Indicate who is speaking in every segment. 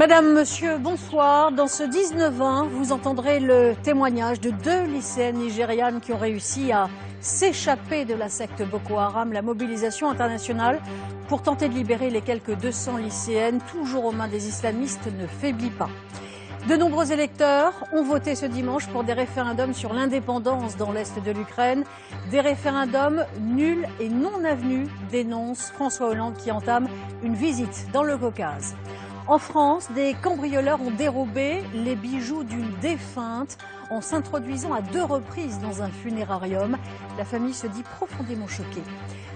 Speaker 1: Madame, monsieur, bonsoir. Dans ce 19-20, vous entendrez le témoignage de 2 lycéennes nigérianes qui ont réussi à s'échapper de la secte Boko Haram. La mobilisation internationale pour tenter de libérer les quelques 200 lycéennes, toujours aux mains des islamistes, ne faiblit pas. De nombreux électeurs ont voté ce dimanche pour des référendums sur l'indépendance dans l'est de l'Ukraine. Des référendums nuls et non avenus, dénonce François Hollande qui entame une visite dans le Caucase. En France, des cambrioleurs ont dérobé les bijoux d'une défunte en s'introduisant à 2 reprises dans un funérarium. La famille se dit profondément choquée.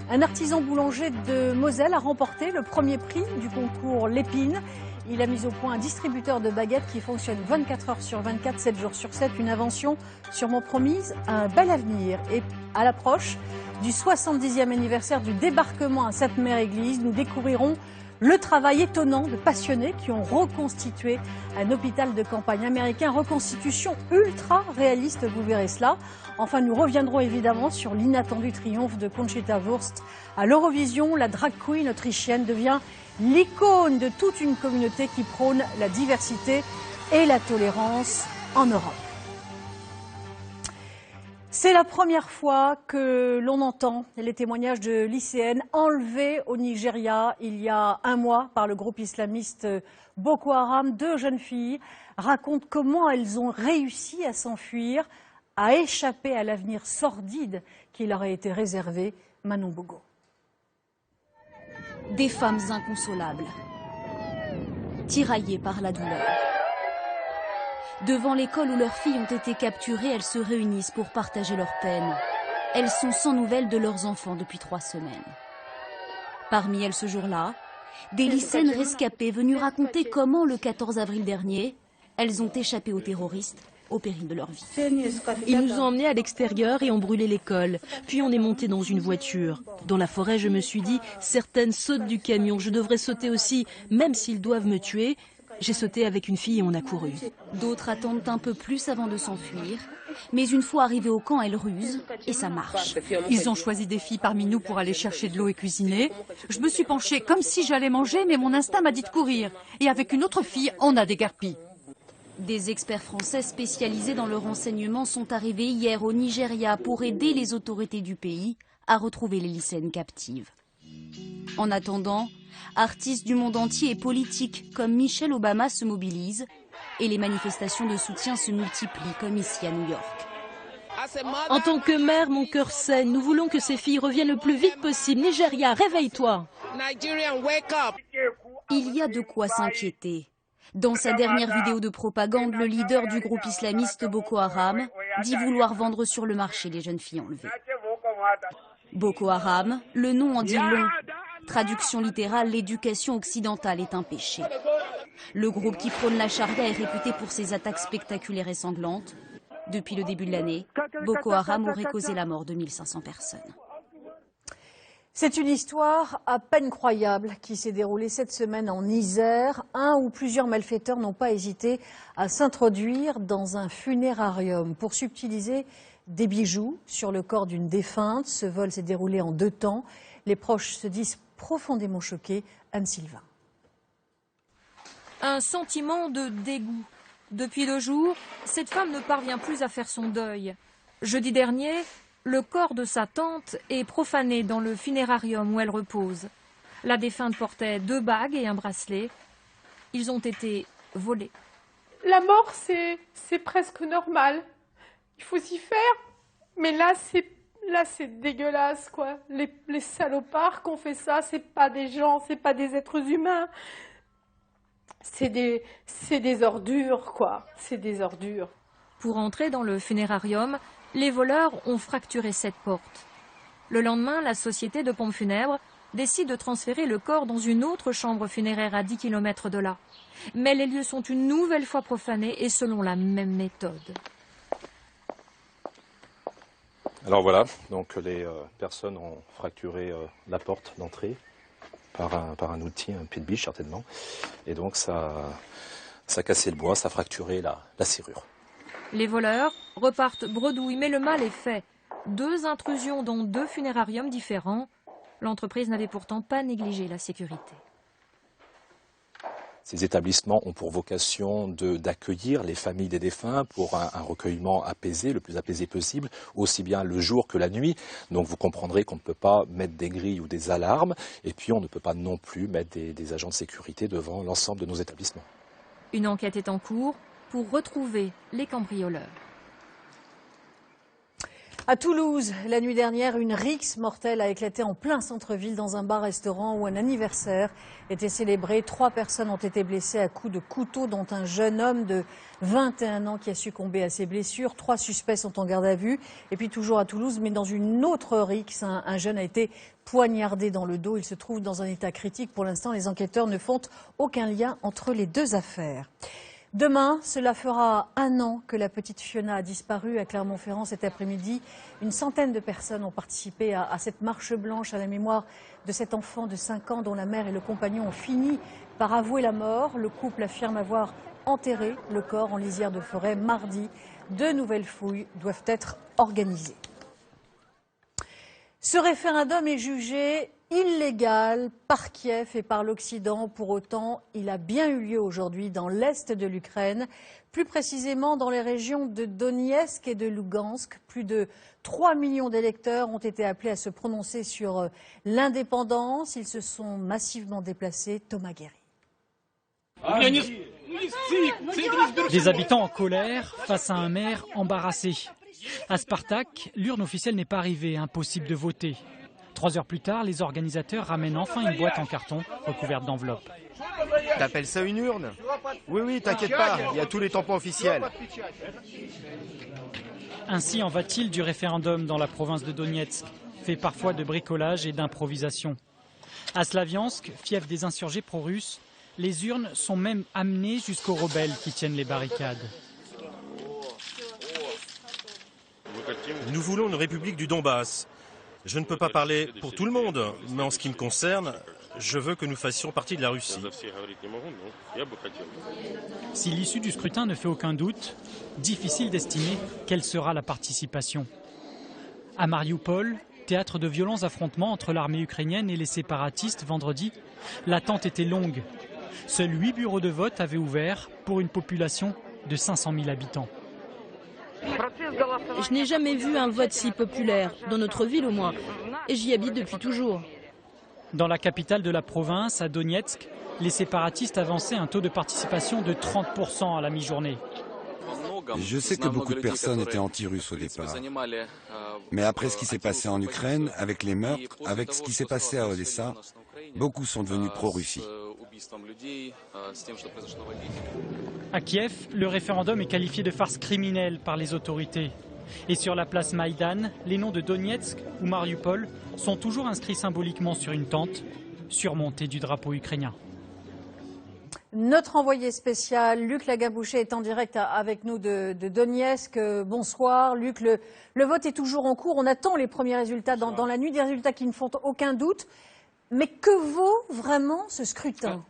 Speaker 1: Un artisan boulanger de Moselle a remporté le premier prix du concours Lépine. Il a mis au point un distributeur de baguettes qui fonctionne 24 heures sur 24, 7 jours sur 7. Une invention sûrement promise à un bel avenir. Et à l'approche du 70e anniversaire du débarquement à Sainte-Mère-Église, nous découvrirons le travail étonnant de passionnés qui ont reconstitué un hôpital de campagne américain. Reconstitution ultra réaliste, vous verrez cela. Enfin, nous reviendrons évidemment sur l'inattendu triomphe de Conchita Wurst. À l'Eurovision, la drag queen autrichienne devient l'icône de toute une communauté qui prône la diversité et la tolérance en Europe. C'est la première fois que l'on entend les témoignages de lycéennes enlevées au Nigeria il y a un mois par le groupe islamiste Boko Haram. 2 jeunes filles racontent comment elles ont réussi à s'enfuir, à échapper à l'avenir sordide qui leur a été réservé. Manon Bogo.
Speaker 2: Des femmes inconsolables, tiraillées par la douleur. Devant l'école où leurs filles ont été capturées, elles se réunissent pour partager leur peine. Elles sont sans nouvelles de leurs enfants depuis 3 semaines. Parmi elles ce jour-là, des lycéennes rescapées venues raconter comment, le 14 avril dernier, elles ont échappé aux terroristes au péril de leur vie.
Speaker 3: Ils nous ont emmenés à l'extérieur et ont brûlé l'école. Puis on est monté dans une voiture. Dans la forêt, je me suis dit, certaines sautent du camion, je devrais sauter aussi, même s'ils doivent me tuer. J'ai sauté avec une fille et on a couru.
Speaker 2: D'autres attendent un peu plus avant de s'enfuir. Mais une fois arrivées au camp, elles rusent et ça marche.
Speaker 4: Ils ont choisi des filles parmi nous pour aller chercher de l'eau et cuisiner. Je me suis penchée comme si j'allais manger, mais mon instinct m'a dit de courir. Et avec une autre fille, on a déguerpi.
Speaker 2: Des experts français spécialisés dans le renseignement sont arrivés hier au Nigeria pour aider les autorités du pays à retrouver les lycéennes captives. En attendant, artistes du monde entier et politiques comme Michelle Obama se mobilisent et les manifestations de soutien se multiplient comme ici à New York.
Speaker 3: En tant que mère, mon cœur saigne. Nous voulons que ces filles reviennent le plus vite possible. Nigeria, réveille-toi.
Speaker 2: Il y a de quoi s'inquiéter. Dans sa dernière vidéo de propagande, le leader du groupe islamiste Boko Haram dit vouloir vendre sur le marché les jeunes filles enlevées. Boko Haram, le nom en dit long. Traduction littérale, l'éducation occidentale est un péché. Le groupe qui prône la charia est réputé pour ses attaques spectaculaires et sanglantes. Depuis le début de l'année, Boko Haram aurait causé la mort de 1500 personnes.
Speaker 1: C'est une histoire à peine croyable qui s'est déroulée cette semaine en Isère. Un ou plusieurs malfaiteurs n'ont pas hésité à s'introduire dans un funérarium pour subtiliser des bijoux sur le corps d'une défunte. Ce vol s'est déroulé en 2 temps. Les proches se disent profondément choqués. Anne Sylvain.
Speaker 5: Un sentiment de dégoût. Depuis 2 jours, cette femme ne parvient plus à faire son deuil. Jeudi dernier, le corps de sa tante est profané dans le funérarium où elle repose. La défunte portait 2 bagues et un bracelet. Ils ont été volés.
Speaker 6: La mort, c'est presque normal. Il faut s'y faire. Mais là, c'est dégueulasse, quoi. Les salopards qui ont fait ça, c'est pas des gens, c'est pas des êtres humains. C'est des ordures, quoi. C'est des ordures.
Speaker 5: Pour entrer dans le funérarium, les voleurs ont fracturé cette porte. Le lendemain, la société de pompes funèbres décide de transférer le corps dans une autre chambre funéraire à 10 km de là. Mais les lieux sont une nouvelle fois profanés et selon la même méthode.
Speaker 7: Alors voilà, donc les personnes ont fracturé la porte d'entrée par un outil, un pied de biche certainement. Et donc ça a cassé le bois, ça a fracturé la serrure.
Speaker 5: Les voleurs repartent bredouille, mais le mal est fait. 2 intrusions dans 2 funérariums différents. L'entreprise n'avait pourtant pas négligé la sécurité.
Speaker 7: Ces établissements ont pour vocation d'accueillir les familles des défunts pour un recueillement apaisé, le plus apaisé possible, aussi bien le jour que la nuit. Donc vous comprendrez qu'on ne peut pas mettre des grilles ou des alarmes, et puis on ne peut pas non plus mettre des agents de sécurité devant l'ensemble de nos établissements.
Speaker 5: Une enquête est en cours pour retrouver les cambrioleurs.
Speaker 1: À Toulouse, la nuit dernière, une rixe mortelle a éclaté en plein centre-ville dans un bar-restaurant où un anniversaire était célébré. 3 personnes ont été blessées à coups de couteau, dont un jeune homme de 21 ans qui a succombé à ses blessures. 3 suspects sont en garde à vue. Et puis toujours à Toulouse, mais dans une autre rixe, un jeune a été poignardé dans le dos. Il se trouve dans un état critique. Pour l'instant, les enquêteurs ne font aucun lien entre les 2 affaires. Demain, cela fera 1 an que la petite Fiona a disparu à Clermont-Ferrand cet après-midi. Une centaine de personnes ont participé à cette marche blanche à la mémoire de cet enfant de 5 ans dont la mère et le compagnon ont fini par avouer la mort. Le couple affirme avoir enterré le corps en lisière de forêt. Mardi, 2 nouvelles fouilles doivent être organisées. Ce référendum est jugé illégal par Kiev et par l'Occident. Pour autant, il a bien eu lieu aujourd'hui dans l'est de l'Ukraine, plus précisément dans les régions de Donetsk et de Lugansk. Plus de 3 millions d'électeurs ont été appelés à se prononcer sur l'indépendance. Ils se sont massivement déplacés. Thomas Guéry.
Speaker 8: Des habitants en colère face à un maire embarrassé. À Spartak, l'urne officielle n'est pas arrivée, impossible de voter. 3 heures plus tard, les organisateurs ramènent enfin une boîte en carton recouverte d'enveloppes.
Speaker 9: T'appelles ça une urne? Oui, t'inquiète pas, il y a tous les tampons officiels.
Speaker 8: Ainsi en va-t-il du référendum dans la province de Donetsk, fait parfois de bricolage et d'improvisation. À Slaviansk, fief des insurgés pro-russes, les urnes sont même amenées jusqu'aux rebelles qui tiennent les barricades.
Speaker 10: Nous voulons une république du Donbass. Je ne peux pas parler pour tout le monde, mais en ce qui me concerne, je veux que nous fassions partie de la Russie.
Speaker 8: Si l'issue du scrutin ne fait aucun doute, difficile d'estimer quelle sera la participation. À Mariupol, théâtre de violents affrontements entre l'armée ukrainienne et les séparatistes vendredi, l'attente était longue. Seuls 8 bureaux de vote avaient ouvert pour une population de 500 000 habitants.
Speaker 3: Je n'ai jamais vu un vote si populaire, dans notre ville au moins, et j'y habite depuis toujours.
Speaker 8: Dans la capitale de la province, à Donetsk, les séparatistes avançaient un taux de participation de 30% à la mi-journée.
Speaker 11: Je sais que beaucoup de personnes étaient anti-russes au départ. Mais après ce qui s'est passé en Ukraine, avec les meurtres, avec ce qui s'est passé à Odessa, beaucoup sont devenus pro-Russie.
Speaker 8: À Kiev, le référendum est qualifié de farce criminelle par les autorités. Et sur la place Maïdan, les noms de Donetsk ou Mariupol sont toujours inscrits symboliquement sur une tente, surmontée du drapeau ukrainien.
Speaker 1: Notre envoyé spécial, Luc Lagabouché, est en direct avec nous de Donetsk. Bonsoir. Luc, le vote est toujours en cours. On attend les premiers résultats dans la nuit, des résultats qui ne font aucun doute. Mais que vaut vraiment ce scrutin ?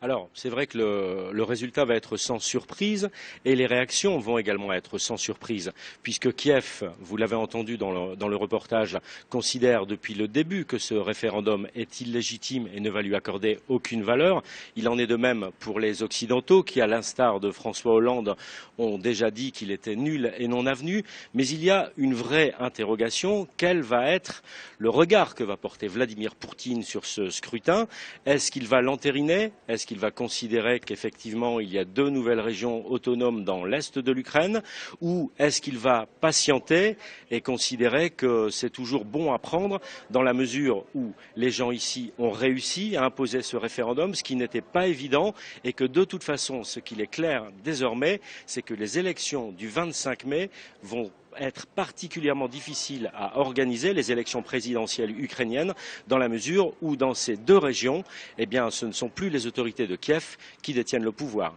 Speaker 12: Alors, c'est vrai que le résultat va être sans surprise et les réactions vont également être sans surprise, puisque Kiev, vous l'avez entendu dans le reportage, considère depuis le début que ce référendum est illégitime et ne va lui accorder aucune valeur. Il en est de même pour les Occidentaux qui, à l'instar de François Hollande, ont déjà dit qu'il était nul et non avenu. Mais il y a une vraie interrogation. Quel va être le regard que va porter Vladimir Poutine sur ce scrutin? Est-ce qu'il va l'entériner? Est-ce qu'il va considérer qu'effectivement il y a 2 nouvelles régions autonomes dans l'est de l'Ukraine, ou est-ce qu'il va patienter et considérer que c'est toujours bon à prendre dans la mesure où les gens ici ont réussi à imposer ce référendum, ce qui n'était pas évident, et que de toute façon ce qu'il est clair désormais, c'est que les élections du 25 mai vont être particulièrement difficile à organiser, les élections présidentielles ukrainiennes, dans la mesure où dans ces 2 régions, eh bien, ce ne sont plus les autorités de Kiev qui détiennent le pouvoir.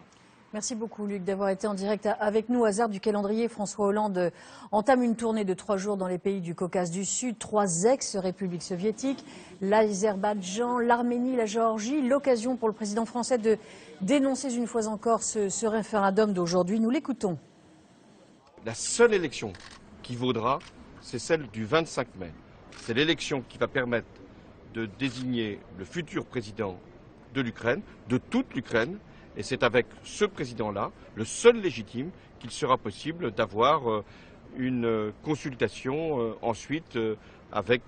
Speaker 1: Merci beaucoup Luc d'avoir été en direct avec nous. Hasard du calendrier, François Hollande entame une tournée de 3 jours dans les pays du Caucase du Sud, 3 ex-républiques soviétiques, l'Azerbaïdjan, l'Arménie, la Géorgie. L'occasion pour le président français de dénoncer une fois encore ce référendum d'aujourd'hui. Nous l'écoutons.
Speaker 9: La seule élection qui vaudra, c'est celle du 25 mai. C'est l'élection qui va permettre de désigner le futur président de l'Ukraine, de toute l'Ukraine. Et c'est avec ce président-là, le seul légitime, qu'il sera possible d'avoir une consultation ensuite avec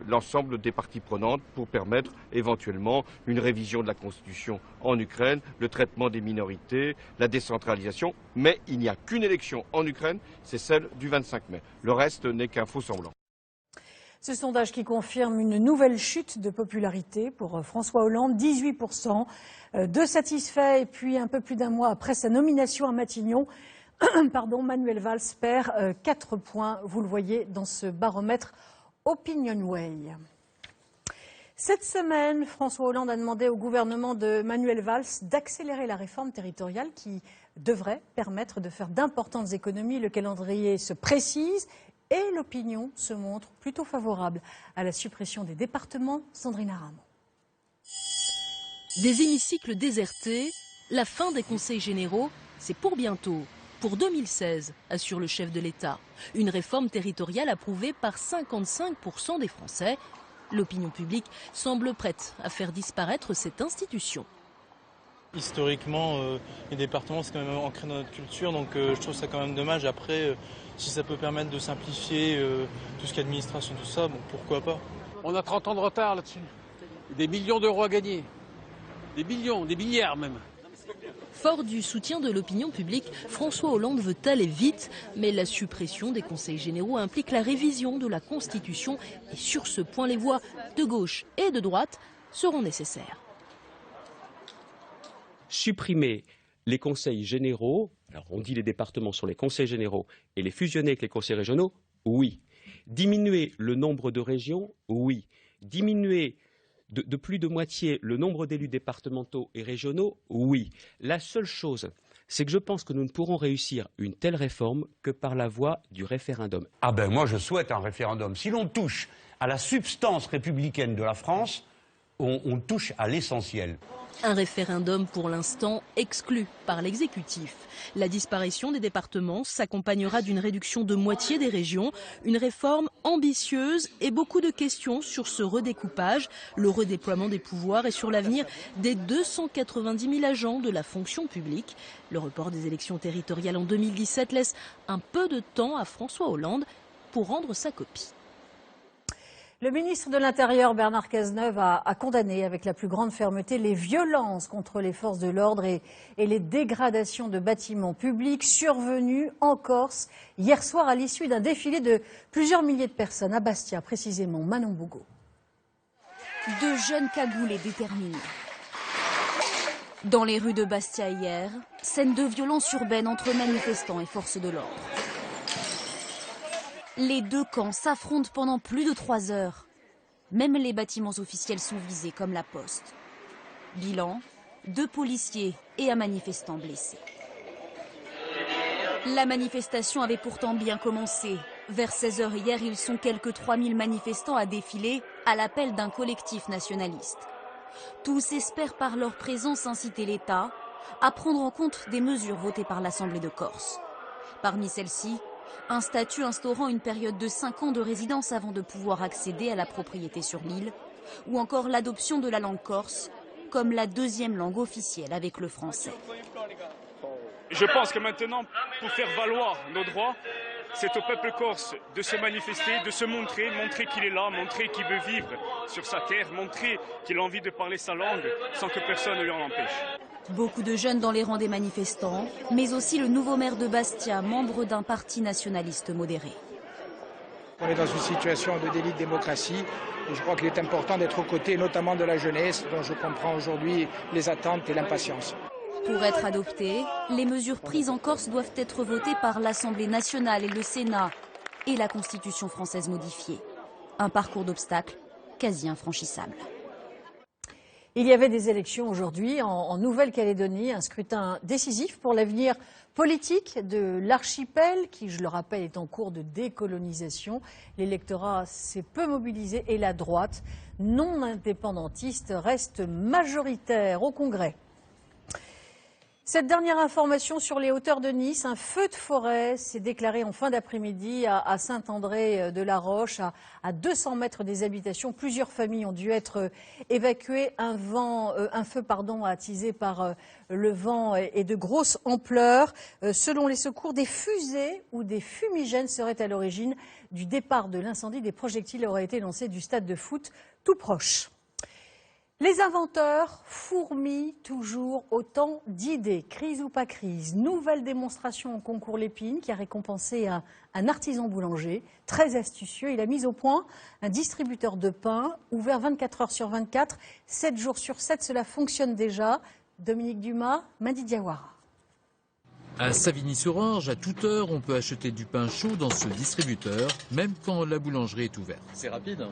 Speaker 9: l'ensemble des parties prenantes pour permettre éventuellement une révision de la Constitution en Ukraine, le traitement des minorités, la décentralisation. Mais il n'y a qu'une élection en Ukraine, c'est celle du 25 mai. Le reste n'est qu'un faux semblant.
Speaker 1: Ce sondage qui confirme une nouvelle chute de popularité pour François Hollande, 18% de satisfaits. Et puis un peu plus d'un mois après sa nomination à Matignon, Manuel Valls perd 4 points, vous le voyez dans ce baromètre OpinionWay. Cette semaine, François Hollande a demandé au gouvernement de Manuel Valls d'accélérer la réforme territoriale qui devrait permettre de faire d'importantes économies. Le calendrier se précise et l'opinion se montre plutôt favorable à la suppression des départements. Sandrine Aram.
Speaker 3: Des hémicycles désertés, la fin des conseils généraux, c'est pour bientôt. Pour 2016, assure le chef de l'État. Une réforme territoriale approuvée par 55% des Français. L'opinion publique semble prête à faire disparaître cette institution.
Speaker 13: Historiquement, les départements, c'est quand même ancré dans notre culture, donc je trouve ça quand même dommage. Après, si ça peut permettre de simplifier tout ce qui est administration, tout ça, bon, pourquoi pas.
Speaker 14: On a 30 ans de retard là-dessus. Des millions d'euros à gagner. Des millions, des milliards même.
Speaker 3: Fort du soutien de l'opinion publique, François Hollande veut aller vite, mais la suppression des conseils généraux implique la révision de la Constitution et sur ce point, les voix de gauche et de droite seront nécessaires.
Speaker 15: Supprimer les conseils généraux, alors on dit les départements sont les conseils généraux, et les fusionner avec les conseils régionaux, oui. Diminuer le nombre de régions, oui. Diminuer de plus de moitié le nombre d'élus départementaux et régionaux, oui. La seule chose, c'est que je pense que nous ne pourrons réussir une telle réforme que par la voie du référendum.
Speaker 16: Ah ben moi je souhaite un référendum. Si l'on touche à la substance républicaine de la France, on touche à l'essentiel.
Speaker 3: Un référendum pour l'instant exclu par l'exécutif. La disparition des départements s'accompagnera d'une réduction de moitié des régions, une réforme ambitieuse et beaucoup de questions sur ce redécoupage, le redéploiement des pouvoirs et sur l'avenir des 290 000 agents de la fonction publique. Le report des élections territoriales en 2017 laisse un peu de temps à François Hollande pour rendre sa copie.
Speaker 1: Le ministre de l'Intérieur, Bernard Cazeneuve, a condamné avec la plus grande fermeté les violences contre les forces de l'ordre et les dégradations de bâtiments publics survenues en Corse hier soir à l'issue d'un défilé de plusieurs milliers de personnes à Bastia, précisément. Manon Bougo.
Speaker 2: De jeunes cagoulés déterminés. Dans les rues de Bastia hier, scène de violence urbaine entre manifestants et forces de l'ordre. Les deux camps s'affrontent pendant plus de 3 heures. Même les bâtiments officiels sont visés, comme la poste. Bilan, 2 policiers et un manifestant blessé. La manifestation avait pourtant bien commencé. Vers 16 h hier, ils sont quelques 3000 manifestants à défiler à l'appel d'un collectif nationaliste. Tous espèrent par leur présence inciter l'État à prendre en compte des mesures votées par l'Assemblée de Corse. Parmi celles-ci, un statut instaurant une période de 5 ans de résidence avant de pouvoir accéder à la propriété sur l'île, ou encore l'adoption de la langue corse comme la 2e langue officielle avec le français.
Speaker 17: Je pense que maintenant, pour faire valoir nos droits, c'est au peuple corse de se manifester, de se montrer qu'il est là, montrer qu'il veut vivre sur sa terre, montrer qu'il a envie de parler sa langue sans que personne ne lui en empêche.
Speaker 2: Beaucoup de jeunes dans les rangs des manifestants, mais aussi le nouveau maire de Bastia, membre d'un parti nationaliste modéré.
Speaker 18: On est dans une situation de délit de démocratie et je crois qu'il est important d'être aux côtés notamment de la jeunesse dont je comprends aujourd'hui les attentes et l'impatience.
Speaker 2: Pour être adoptées, les mesures prises en Corse doivent être votées par l'Assemblée nationale et le Sénat et la Constitution française modifiée. Un parcours d'obstacles quasi infranchissable.
Speaker 1: Il y avait des élections aujourd'hui en Nouvelle-Calédonie, un scrutin décisif pour l'avenir politique de l'archipel qui, je le rappelle, est en cours de décolonisation. L'électorat s'est peu mobilisé et la droite non indépendantiste reste majoritaire au Congrès. Cette dernière information sur les hauteurs de Nice, un feu de forêt s'est déclaré en fin d'après-midi à Saint-André-de-la-Roche, à 200 mètres des habitations. Plusieurs familles ont dû être évacuées. Un feu attisé par le vent est de grosse ampleur. Selon les secours, des fusées ou des fumigènes seraient à l'origine du départ de l'incendie. Des projectiles auraient été lancés du stade de foot tout proche. Les inventeurs fourmillent toujours autant d'idées. Crise ou pas crise, nouvelle démonstration au concours Lépine qui a récompensé un artisan boulanger très astucieux. Il a mis au point un distributeur de pain ouvert 24 heures sur 24, 7 jours sur 7. Cela fonctionne déjà. Dominique Dumas, Madi Diawara.
Speaker 19: À Savigny-sur-Orge, à toute heure, on peut acheter du pain chaud dans ce distributeur, même quand la boulangerie est ouverte.
Speaker 20: C'est rapide.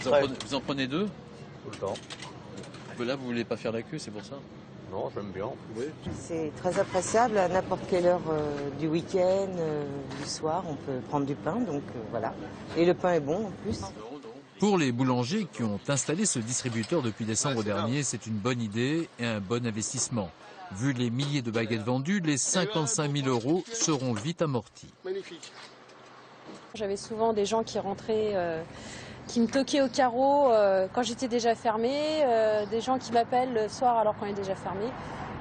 Speaker 20: Vous en prenez 2 ?
Speaker 21: Tout le temps.
Speaker 20: Là, vous voulez pas faire la queue, c'est pour ça?
Speaker 21: Non, j'aime bien. Oui.
Speaker 22: C'est très appréciable à n'importe quelle heure du week-end, du soir, on peut prendre du pain, donc voilà. Et le pain est bon en plus.
Speaker 19: Pour les boulangers qui ont installé ce distributeur depuis décembre dernier, c'est une bonne idée et un bon investissement. Vu les milliers de baguettes vendues, les 55 000 € seront vite amortis.
Speaker 23: Magnifique. J'avais souvent des gens qui rentraient, qui me toquaient au carreau quand j'étais déjà fermée, des gens qui m'appellent le soir alors qu'on est déjà fermé.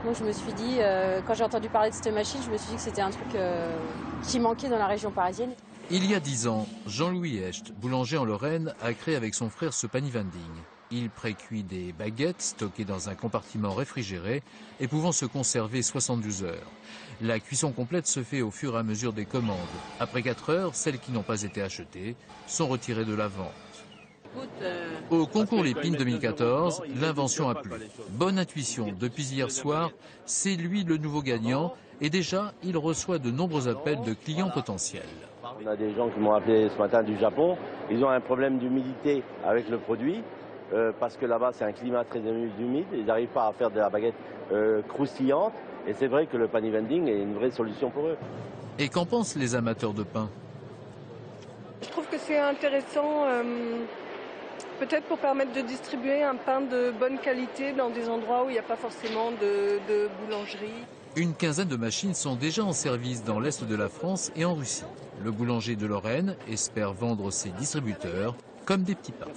Speaker 23: Donc je me suis dit, quand j'ai entendu parler de cette machine, je me suis dit que c'était un truc qui manquait dans la région parisienne.
Speaker 19: Il y a 10 ans, Jean-Louis Hecht, boulanger en Lorraine, a créé avec son frère ce panivending. Il précuit des baguettes stockées dans un compartiment réfrigéré et pouvant se conserver 72 heures. La cuisson complète se fait au fur et à mesure des commandes. Après 4 heures, celles qui n'ont pas été achetées sont retirées de la vente. Au concours Lépine 2014, l'invention a plu. Bonne intuition, depuis hier soir, c'est lui le nouveau gagnant et déjà, il reçoit de nombreux appels de clients potentiels.
Speaker 24: On a des gens qui m'ont appelé ce matin du Japon. Ils ont un problème d'humidité avec le produit parce que là-bas, c'est un climat très humide. Ils n'arrivent pas à faire de la baguette croustillante. Et c'est vrai que le panivending est une vraie solution pour eux.
Speaker 19: Et qu'en pensent les amateurs de pain?
Speaker 25: Je trouve que c'est intéressant, peut-être pour permettre de distribuer un pain de bonne qualité dans des endroits où il n'y a pas forcément de boulangerie.
Speaker 19: Une quinzaine de machines sont déjà en service dans l'Est de la France et en Russie. Le boulanger de Lorraine espère vendre ses distributeurs comme des petits pains.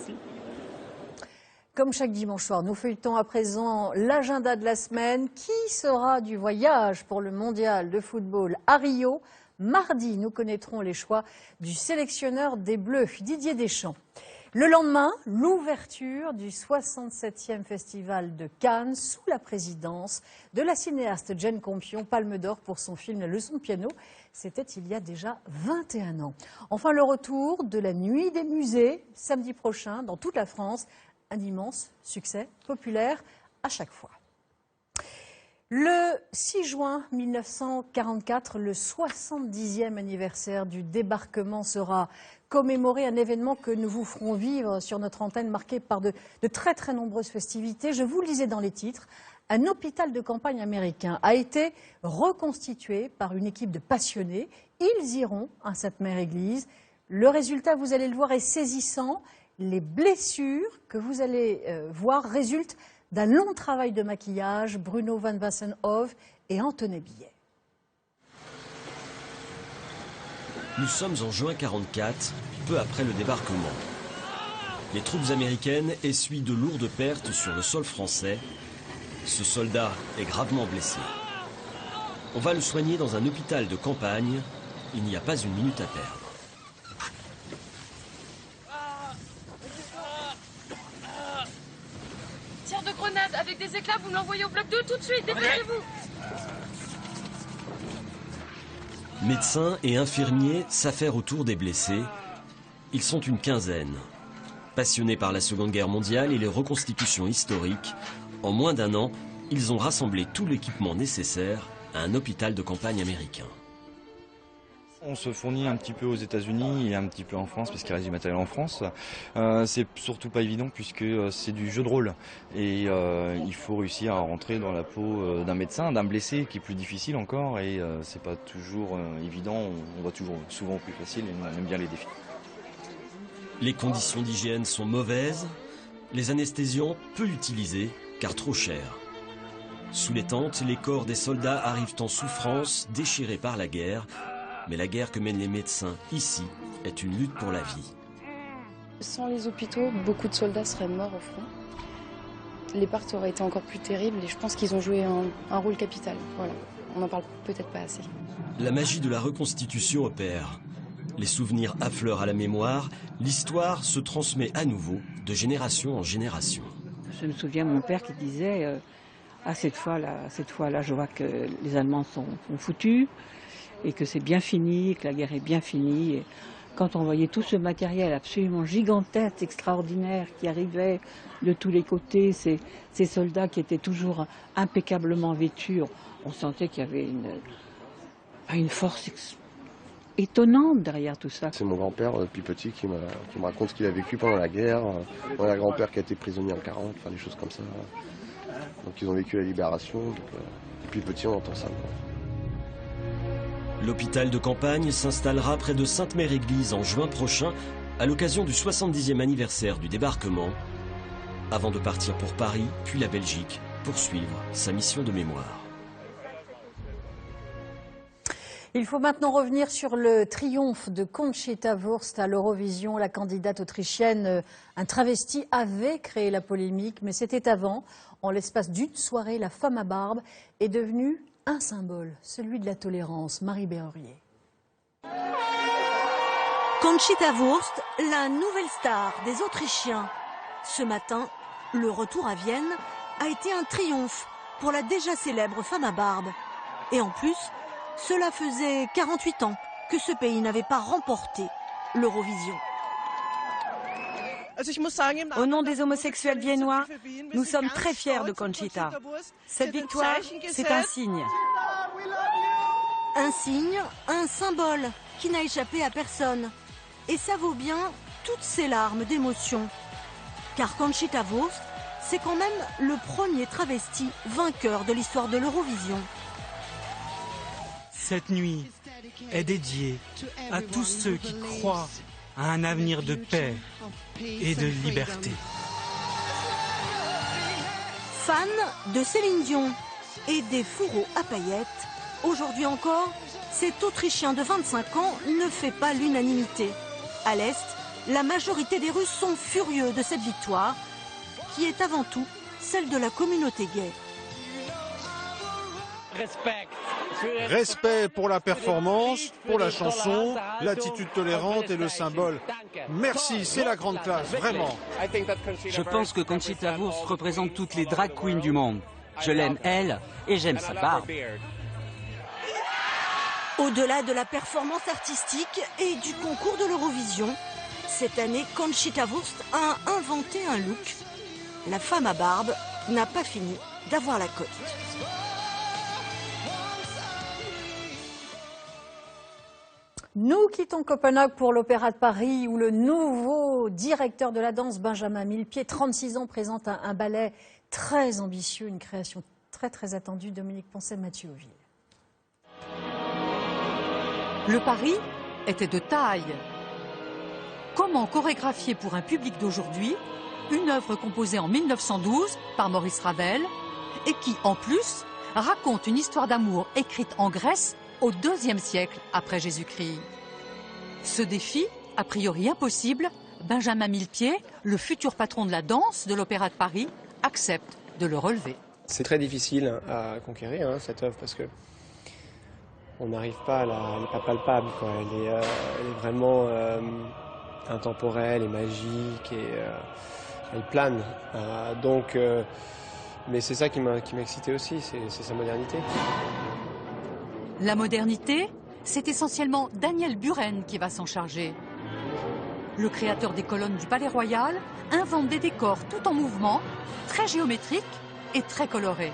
Speaker 1: Comme chaque dimanche soir, nous feuilletons à présent l'agenda de la semaine. Qui sera du voyage pour le mondial de football à Rio? Mardi, nous connaîtrons les choix du sélectionneur des Bleus, Didier Deschamps. Le lendemain, l'ouverture du 67e Festival de Cannes sous la présidence de la cinéaste Jane Campion, Palme d'Or pour son film La leçon de piano. C'était il y a déjà 21 ans. Enfin, le retour de la Nuit des musées, samedi prochain, dans toute la France. Un immense succès populaire à chaque fois. Le 6 juin 1944, le 70e anniversaire du débarquement sera commémoré, un événement que nous vous ferons vivre sur notre antenne, marqué par de très très nombreuses festivités. Je vous le lisais dans les titres, un hôpital de campagne américain a été reconstitué par une équipe de passionnés. Ils iront à Sainte-Mère-Église. Le résultat, vous allez le voir, est saisissant. Les blessures que vous allez voir résultent d'un long travail de maquillage, Bruno Van Wassenhoff et Antoine Billet.
Speaker 26: Nous sommes en juin 1944, peu après le débarquement. Les troupes américaines essuient de lourdes pertes sur le sol français. Ce soldat est gravement blessé. On va le soigner dans un hôpital de campagne. Il n'y a pas une minute à perdre.
Speaker 23: Tir de grenade avec des éclats, vous l'envoyez au bloc 2 tout de suite, dépêchez-vous.
Speaker 26: Médecins et infirmiers s'affairent autour des blessés. Ils sont une quinzaine. Passionnés par la Seconde Guerre mondiale et les reconstitutions historiques, en moins d'un an, ils ont rassemblé tout l'équipement nécessaire à un hôpital de campagne américain.
Speaker 27: On se fournit un petit peu aux États-Unis et un petit peu en France, puisqu'il reste du matériel en France. C'est surtout pas évident puisque c'est du jeu de rôle. Et il faut réussir à rentrer dans la peau d'un médecin, d'un blessé, qui est plus difficile encore. Et c'est pas toujours évident. On va toujours souvent plus facile et on aime bien les défis.
Speaker 26: Les conditions d'hygiène sont mauvaises. Les anesthésiants peu utilisés, car trop chers. Sous les tentes, les corps des soldats arrivent en souffrance, déchirés par la guerre. Mais la guerre que mènent les médecins ici est une lutte pour la vie.
Speaker 23: Sans les hôpitaux, beaucoup de soldats seraient morts au front. Les pertes auraient été encore plus terribles et je pense qu'ils ont joué un rôle capital. Voilà. On n'en parle peut-être pas assez.
Speaker 26: La magie de la reconstitution opère. Les souvenirs affleurent à la mémoire, l'histoire se transmet à nouveau de génération en génération.
Speaker 4: Je me souviens de mon père qui disait cette fois-là, je vois que les Allemands sont foutus et que c'est bien fini, que la guerre est bien finie. Et quand on voyait tout ce matériel absolument gigantesque, extraordinaire, qui arrivait de tous les côtés, ces soldats qui étaient toujours impeccablement vêtus, on sentait qu'il y avait une force étonnante derrière tout ça.
Speaker 5: C'est mon grand-père, depuis petit, qui me raconte ce qu'il a vécu pendant la guerre. Mon grand-père qui a été prisonnier en 40, enfin des choses comme ça. Donc ils ont vécu la libération. Donc, depuis petit, on entend ça.
Speaker 26: L'hôpital de campagne s'installera près de Sainte-Mère-Église en juin prochain, à l'occasion du 70e anniversaire du débarquement, avant de partir pour Paris, puis la Belgique, pour suivre sa mission de mémoire.
Speaker 1: Il faut maintenant revenir sur le triomphe de Conchita Wurst à l'Eurovision. La candidate autrichienne, un travesti, avait créé la polémique, mais c'était avant. En l'espace d'une soirée, la femme à barbe est devenue un symbole, celui de la tolérance. Marie Berrurier.
Speaker 6: Conchita Wurst, la nouvelle star des Autrichiens. Ce matin, le retour à Vienne a été un triomphe pour la déjà célèbre femme à barbe. Et en plus, cela faisait 48 ans que ce pays n'avait pas remporté l'Eurovision.
Speaker 7: Au nom des homosexuels viennois, nous sommes très fiers de Conchita. Cette victoire, c'est un signe.
Speaker 6: Un signe, un symbole qui n'a échappé à personne. Et ça vaut bien toutes ces larmes d'émotion. Car Conchita Wurst, c'est quand même le premier travesti vainqueur de l'histoire de l'Eurovision.
Speaker 8: Cette nuit est dédiée à tous ceux qui croient à un avenir de paix et de liberté.
Speaker 6: Fan de Céline Dion et des fourreaux à paillettes, aujourd'hui encore, cet Autrichien de 25 ans ne fait pas l'unanimité. À l'Est, la majorité des Russes sont furieux de cette victoire, qui est avant tout celle de la communauté gay.
Speaker 10: Respect pour la performance, pour la chanson, l'attitude tolérante et le symbole. Merci, c'est la grande classe, vraiment.
Speaker 7: Je pense que Conchita Wurst représente toutes les drag queens du monde. Je l'aime elle et j'aime sa barbe.
Speaker 6: Au-delà de la performance artistique et du concours de l'Eurovision, cette année, Conchita Wurst a inventé un look. La femme à barbe n'a pas fini d'avoir la cote.
Speaker 1: Nous quittons Copenhague pour l'Opéra de Paris où le nouveau directeur de la danse, Benjamin Millepied, 36 ans, présente un ballet très ambitieux, une création très attendue. Dominique Poncet, Mathieu Auville.
Speaker 11: Le pari était de taille. Comment chorégraphier pour un public d'aujourd'hui une œuvre composée en 1912 par Maurice Ravel et qui, en plus, raconte une histoire d'amour écrite en Grèce au IIe siècle après Jésus-Christ. Ce défi, a priori impossible, Benjamin Millepied, le futur patron de la danse de l'Opéra de Paris, accepte de le relever.
Speaker 28: C'est très difficile à conquérir cette œuvre parce que on n'arrive pas, elle n'est pas palpable, quoi. Elle est vraiment intemporelle et magique et elle plane. Mais c'est ça qui m'a excité aussi, c'est sa modernité.
Speaker 11: La modernité, c'est essentiellement Daniel Buren qui va s'en charger. Le créateur des colonnes du Palais Royal invente des décors tout en mouvement, très géométriques et très colorés.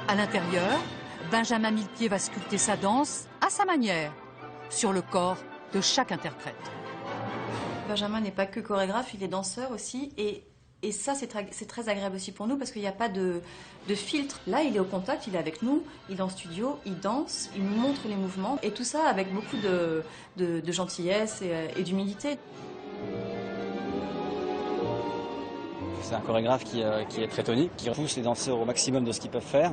Speaker 11: À l'intérieur, Benjamin Millepied va sculpter sa danse à sa manière, sur le corps de chaque interprète.
Speaker 29: Benjamin n'est pas que chorégraphe, il est danseur aussi et ça c'est très agréable aussi pour nous parce qu'il n'y a pas de filtre. Là il est au contact, il est avec nous, il est en studio, il danse, il nous montre les mouvements et tout ça avec beaucoup de gentillesse et d'humilité.
Speaker 3: C'est un chorégraphe qui est très tonique, qui pousse les danseurs au maximum de ce qu'ils peuvent faire.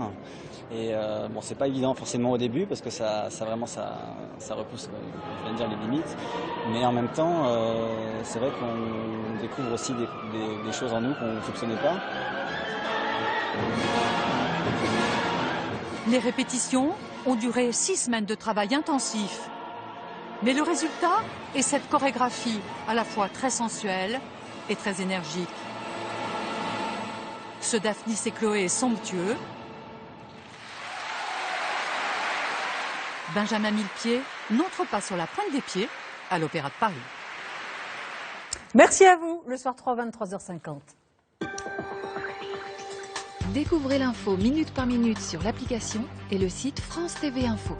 Speaker 3: Et bon, c'est pas évident forcément au début parce que ça repousse, je viens de dire, les limites. Mais en même temps, c'est vrai qu'on découvre aussi des choses en nous qu'on ne soupçonnait pas.
Speaker 11: Les répétitions ont duré 6 semaines de travail intensif. Mais le résultat est cette chorégraphie à la fois très sensuelle et très énergique. Ce Daphnis et Chloé est somptueux. Benjamin Millepied n'entre pas sur la pointe des pieds à l'Opéra de Paris.
Speaker 1: Merci à vous. Le soir 3, 23h50.
Speaker 9: Découvrez l'info minute par minute sur l'application et le site France TV Info.